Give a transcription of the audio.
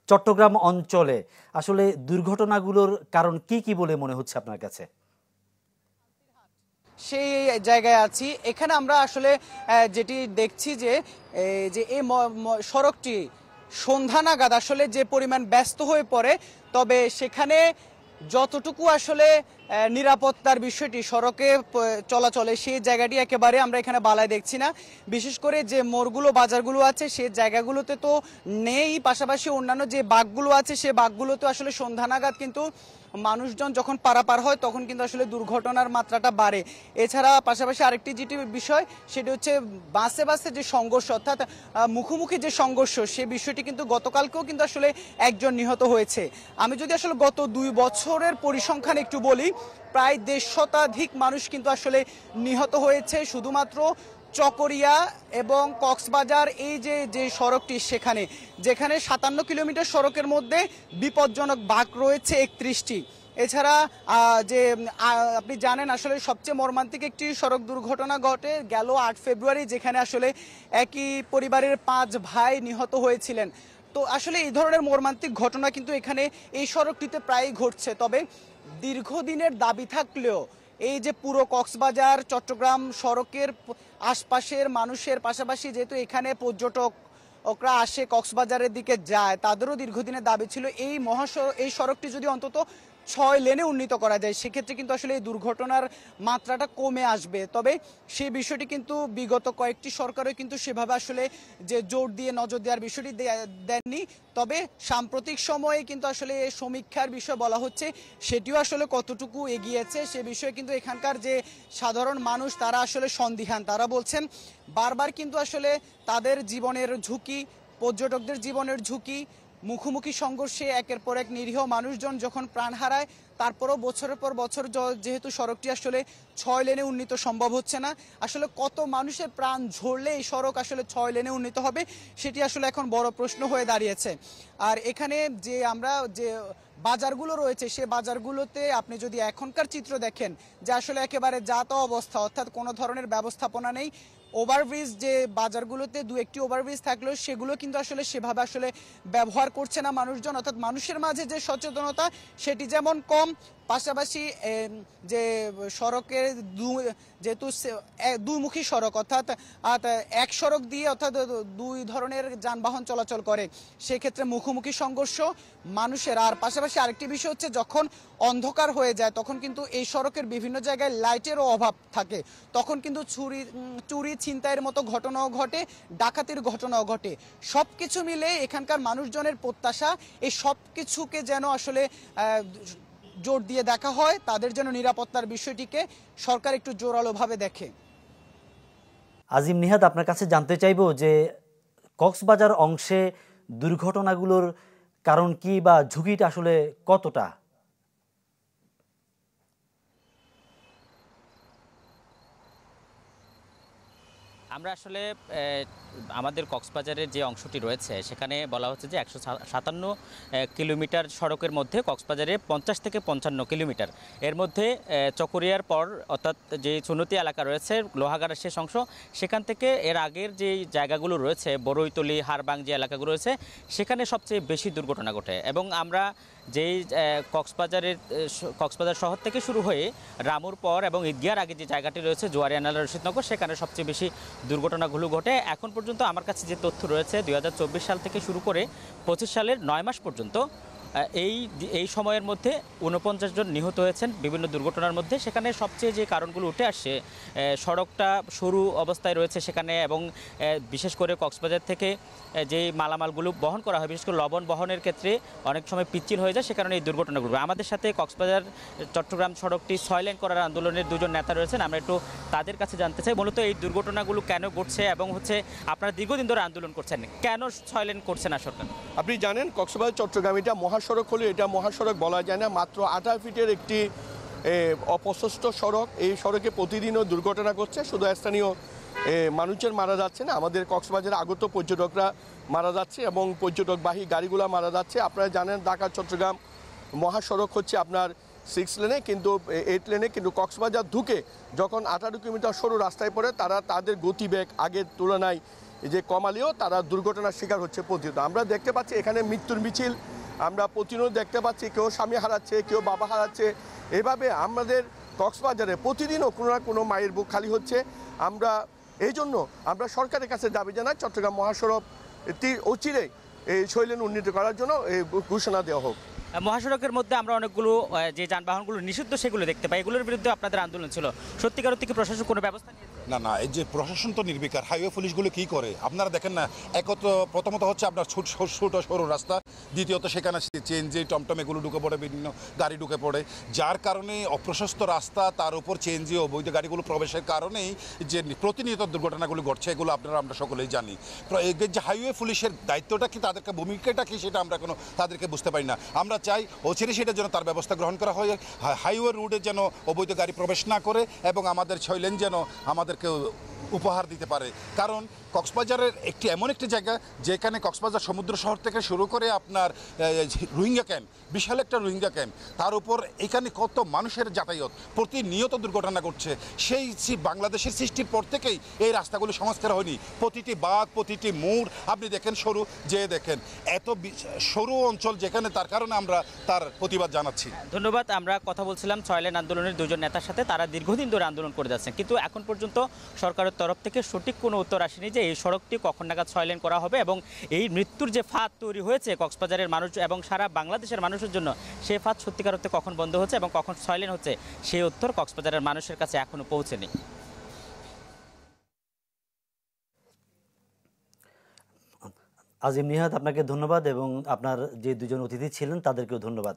চট্টগ্রাম অঞ্চলে আসলে দুর্ঘটনাগুলোর কারণ কি কি বলে মনে হচ্ছে আপনার কাছে? সেই জায়গায় আছি। এখানে আমরা আসলে যেটি দেখছি যে এই সড়কটি সন্ধ্যা নাগাদ আসলে যে পরিমাণ ব্যস্ত হয়ে পড়ে, তবে সেখানে যতটুকু আসলে নিরাপত্তার বিষয়টি সড়কে চলাচলে সেই জায়গাটি একেবারে আমরা এখানে বালায় দেখছি না। বিশেষ করে যে মোড়গুলো বাজারগুলো আছে সেই জায়গাগুলোতে তো নেই, পাশাপাশি অন্যান্য যে বাগগুলো আছে সে বাগগুলোতে আসলে সন্ধ্যা নাগাদ কিন্তু মানুষজন যখন পারাপার হয় তখন কিন্তু আসলে দুর্ঘটনার মাত্রাটা বাড়ে। এছাড়া পাশাপাশি আরেকটি যেটি বিষয় সেটি হচ্ছে বাসে বাসে যে সংঘর্ষ, অর্থাৎ মুখোমুখি যে সংঘর্ষ, সে বিষয়টি কিন্তু গতকালকেও কিন্তু আসলে একজন নিহত হয়েছে। আমি যদি আসলে গত 2 বছরের পরিসংখ্যান একটু বলি, প্রায় 150 শতাধিক মানুষ কিন্তু আসলে নিহত হয়েছে শুধুমাত্র চকরিয়া এবং কক্সবাজার এই যে সড়কটি, সেখানে যেখানে 57 কিলোমিটার সড়কের মধ্যে বিপজ্জনক বাঁক রয়েছে 31টি। এছাড়া যে আপনি জানেন আসলে সবচেয়ে মর্মান্তিক একটি সড়ক দুর্ঘটনা ঘটে গেল 8 ফেব্রুয়ারি, যেখানে আসলে একই পরিবারের 5 ভাই নিহত হয়েছিলেন। তো আসলে এই ধরনের মর্মান্তিক ঘটনা কিন্তু এখানে এই সড়কটিতে প্রায়ই ঘটছে। তবে দীর্ঘদিনের দাবি থাকলেও এই যে পুরো কক্সবাজার চট্টগ্রাম সড়কের আশপাশের মানুষের পাশাপাশি যেহেতু এখানে পর্যটকরা আসে কক্সবাজারের দিকে যায়, তাদেরও দীর্ঘদিনের দাবি ছিল এই সড়কটি যদি অন্তত 6 লেনে উন্নীত করা যায়, সেক্ষেত্রে কিন্তু আসলে এই দুর্ঘটনার মাত্রাটা কমে আসবে। তবে সেই বিষয়টি কিন্তু বিগত কয়েকটি সরকারও কিন্তু সেভাবে আসলে যে জোর দিয়ে নজর দেওয়ার বিষয়টি দেননি। তবে সাম্প্রতিক সময়ে কিন্তু আসলে এই সমীক্ষার বিষয় বলা হচ্ছে, সেটিও আসলে কতটুকু এগিয়েছে সে বিষয়ে কিন্তু এখানকার যে সাধারণ মানুষ তারা আসলে সন্দিহান। তারা বলছেন বারবার কিন্তু আসলে তাদের জীবনের ঝুঁকি, পর্যটকদের জীবনের ঝুঁকি, মুখোমুখি সংঘর্ষে একের পর এক নিরীহ মানুষজন যখন প্রাণ হারায়, তারপরও বছরের পর বছর যেহেতু সড়কটি আসলে 6 লেনে উন্নীত সম্ভব হচ্ছে না। আসলে কত মানুষের প্রাণ ঝরলে এই সড়ক আসলে 6 লেনে উন্নীত হবে, সেটি আসলে এখন বড় প্রশ্ন হয়ে দাঁড়িয়েছে। আর এখানে যে আমরা যে বাজারগুলো রয়েছে সে বাজারগুলোতে আপনি যদি এখনকার চিত্র দেখেন যে আসলে একেবারে যা তা অবস্থা, অর্থাৎ কোনো ধরনের ব্যবস্থাপনা নেই। ওভারব্রিজ যে বাজারগুলোতে 2-1টি ওভারব্রিজ থাকলেও সেগুলো কিন্তু আসলে সেভাবে আসলে ব্যবহার করছে না মানুষজন, অর্থাৎ মানুষের মাঝে যে সচেতনতা সেটি যেমন কম, পাশাপাশি যে সড়কের যেহেতু দুমুখী সড়ক, অর্থাৎ এক সড়ক দিয়ে অর্থাৎ 2 ধরনের যানবাহন চলাচল করে, সেক্ষেত্রে মুখোমুখি সংঘর্ষ মানুষের। আর পাশাপাশি আরেকটি বিষয় হচ্ছে যখন অন্ধকার হয়ে যায় তখন কিন্তু এই সড়কের বিভিন্ন জায়গায় লাইটেরও অভাব থাকে, তখন কিন্তু চুরি ছিনতাইয়ের মতো ঘটনাও ঘটে, ডাকাতির ঘটনাও ঘটে। সব কিছু মিলে এখানকার মানুষজনের প্রত্যাশা এই সব কিছুকে যেন আসলে জোর দিয়ে দেখা হয়, তাদের যেন নিরাপত্তার বিষয়টিকে সরকার একটু জোরালোভাবে দেখে। আজিম নিহাদ, আপনার কাছে জানতে চাইবো যে কক্সবাজার অংশে দুর্ঘটনাগুলোর কারণ কি বা ঝুঁকিটা আসলে কতটা? আমরা আসলে আমাদের কক্সবাজারের যে অংশটি রয়েছে সেখানে বলা হচ্ছে যে 157 কিলোমিটার সড়কের মধ্যে কক্সবাজারে 50 থেকে 55 কিলোমিটার, এর মধ্যে চকরিয়ার পর অর্থাৎ যে চুনতি এলাকা রয়েছে লোহাগাড়ার শেষ অংশ, সেখান থেকে এর আগের যে জায়গাগুলো রয়েছে বড়ইতলি হারবাং যে এলাকাগুলো রয়েছে সেখানে সবচেয়ে বেশি দুর্ঘটনা ঘটে। এবং আমরা যেই কক্সবাজার শহর থেকে শুরু হয়ে রামুর পর এবং ঈদগার আগে যে জায়গাটি রয়েছে জোয়ারিয়ানালা রশিদনগর, সেখানে সবচেয়ে বেশি দুর্ঘটনাগুলো ঘটে। এখন পর্যন্ত আমার কাছে যে তথ্য রয়েছে 2024 সাল থেকে শুরু করে 25 সালের 9 মাস পর্যন্ত এই সময়ের মধ্যে 49 জন নিহত হয়েছেন বিভিন্ন দুর্ঘটনার মধ্যে। সেখানে সবচেয়ে যে কারণগুলো উঠে আসছে, সড়কটা সরু অবস্থায় রয়েছে সেখানে, এবং বিশেষ করে কক্সবাজার থেকে যে মালামালগুলো বহন করা হয়, বিশেষ করে লবণ বহনের ক্ষেত্রে অনেক সময় পিচ্ছিল হয়ে যায়, সে কারণে এই দুর্ঘটনাগুলো। আমাদের সাথে কক্সবাজার চট্টগ্রাম সড়কটি 6 লেন করার আন্দোলনের 2 জন নেতা রয়েছেন, আমরা একটু তাদের কাছে জানতে চাই মূলত এই দুর্ঘটনাগুলো কেন ঘটছে, এবং হচ্ছে আপনারা দীর্ঘদিন ধরে আন্দোলন করছেন, কেন 6 লেন করছে না সরকার? আপনি জানেন কক্সবাজার চট্টগ্রাম এটা মহাসড়ক হলে এটা মহাসড়ক বলা যায় না, মাত্র 18 ফিটের একটি অপ্রশস্ত সড়ক। এই সড়কে প্রতিদিনও দুর্ঘটনা ঘটছে, শুধু স্থানীয় মানুষের মারা যাচ্ছে না, আমাদের কক্সবাজারে আগত পর্যটকরা মারা যাচ্ছে এবং পর্যটকবাহী গাড়িগুলো মারা যাচ্ছে। আপনারা জানেন ঢাকা চট্টগ্রাম মহাসড়ক হচ্ছে আপনার 6 লেনে, কিন্তু 8 লেনে, কিন্তু কক্সবাজার ঢুকে যখন 18 কিলোমিটার সরু রাস্তায় পড়ে তাদের গতিবেগ আগের তুলনায় এই যে কমালেও তারা দুর্ঘটনার শিকার হচ্ছে প্রতিনিয়ত। আমরা দেখতে পাচ্ছি এখানে মৃত্যুর মিছিল আমরা প্রতিনিয়ত দেখতে পাচ্ছি, কেউ স্বামী হারাচ্ছে, কেউ বাবা হারাচ্ছে। এভাবে আমাদের কক্সবাজারে প্রতিদিনও কোনো না কোনো মায়ের বুক খালি হচ্ছে। আমরা এই জন্য আমরা সরকারের কাছে দাবি জানাই চট্টগ্রাম মহাসড়ক অচিরেই এই শৈলেন উন্নীত করার জন্য এই ঘোষণা দেওয়া হোক। মহাসড়কের মধ্যে আমরা অনেকগুলো যে যানবাহনগুলো নিষিদ্ধ সেগুলো দেখতে পাই, এগুলোর বিরুদ্ধে আপনাদের আন্দোলন ছিল, সত্যিকার অর্থে কি প্রশাসন কোনো ব্যবস্থা নিয়েছে? না, এই যে প্রশাসন তো নির্বিকার, হাইওয়ে পুলিশগুলো কি করে আপনারা দেখেন না। প্রথমত হচ্ছে আপনার ছোট সরু রাস্তা, দ্বিতীয়ত সেখানে চেঞ্জে টমটম এগুলো ঢুকে পড়ে, বিভিন্ন গাড়ি ঢুকে পড়ে, যার কারণে অপ্রশস্ত রাস্তা, তার উপর চেঞ্জে অবৈধ গাড়িগুলো প্রবেশের কারণেই যে প্রতিনিয়ত দুর্ঘটনাগুলো ঘটছে, এগুলো আমরা সকলেই জানি। যে হাইওয়ে পুলিশের দায়িত্বটা কি, তাদেরকে ভূমিকাটা কি, সেটা আমরা কোনো তাদেরকে বুঝতে পারি না। আমরা চাই অচিরে সেটার জন্য তার ব্যবস্থা গ্রহণ করা হয়, হাইওয়ে রুটে যেন অবৈধ গাড়ি প্রবেশ না করে এবং আমাদের ছয়লেন যেন আমাদেরকে উপহার দিতে পারে। কারণ কক্সবাজারের এমন একটি জায়গা যেখানে কক্সবাজার সমুদ্র শহর থেকে শুরু করে আপনার রোহিঙ্গা ক্যাম্প, বিশাল একটা রোহিঙ্গা ক্যাম্প, তার উপর এখানে কত মানুষের যাতায়াত, প্রতিনিয়ত দুর্ঘটনা ঘটছে। সেই বাংলাদেশের সৃষ্টির পর থেকেই এই রাস্তাগুলো সংস্কার হয়নি। প্রতিটি বাঁক, প্রতিটি মোড় আপনি দেখেন সরু, যে দেখেন এত সরু অঞ্চল যেখানে, তার কারণে আমরা তার প্রতিবাদ জানাচ্ছি। ধন্যবাদ। আমরা কথা বলছিলাম ছয়লেন আন্দোলনের দুজন নেতার সাথে, তারা দীর্ঘদিন ধরে আন্দোলন করে যাচ্ছেন, কিন্তু এখন পর্যন্ত সরকারের তরফ থেকে সঠিক কোনো উত্তর আসেনি যে এই সড়কটি কখন নাগাদ ছয়লেন করা হবে এবং এই মৃত্যুর যে ফাঁদ তৈরি হয়েছে কক্সবাজারের মানুষ এবং সারা বাংলাদেশের মানুষের জন্য, সেই ফাঁদ সত্যিকার অর্থে কখন বন্ধ হচ্ছে এবং কখন ছয়লেন হচ্ছে, সেই উত্তর কক্সবাজারের মানুষের কাছে এখনও পৌঁছেনি। আজিম নিহাদ, আপনাকে ধন্যবাদ এবং আপনার যে দুজন অতিথি ছিলেন তাদেরকেও ধন্যবাদ।